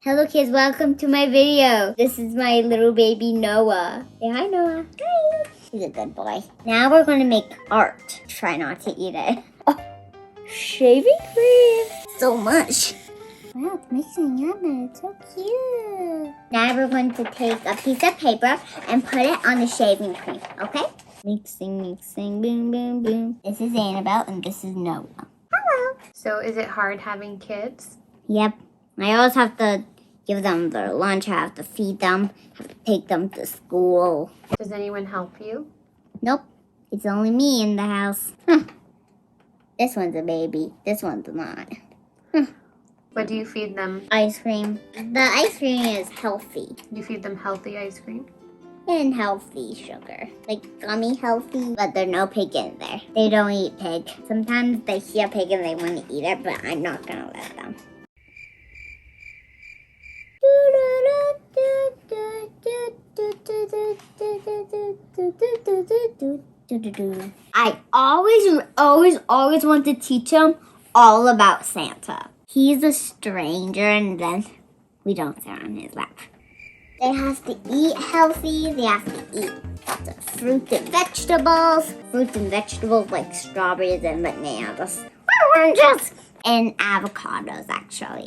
Hello kids, welcome to my video. This is my little baby Noah. Say hi, Noah. Hi. He's a good boy. Now we're going to make art. Try not to eat it. Oh, shaving cream. So much. Wow, it's mixing yummy. It's so cute. Now we're going to take a piece of paper and put it on the shaving cream, okay? Mixing, boom, boom, boom. This is Annabelle and this is Noah. Hello. So is it hard having kids? Yep. I always have to give them their lunch. I have to feed them. Have to take them to school. Does anyone help you? Nope. It's only me in the house. This one's a baby. This one's not. What do you feed them? Ice cream. The ice cream is healthy. You feed them healthy ice cream? And healthy sugar. Like gummy healthy, but there's no pig in there. They don't eat pig. Sometimes they see a pig and they want to eat it, but I'm not gonna let them. I always want to teach him all about Santa. He's a stranger and then we don't sit on his lap. They have to eat healthy. They have to eat lots of fruit and vegetables. Fruits and vegetables like strawberries and bananas. Oranges! And avocados, actually.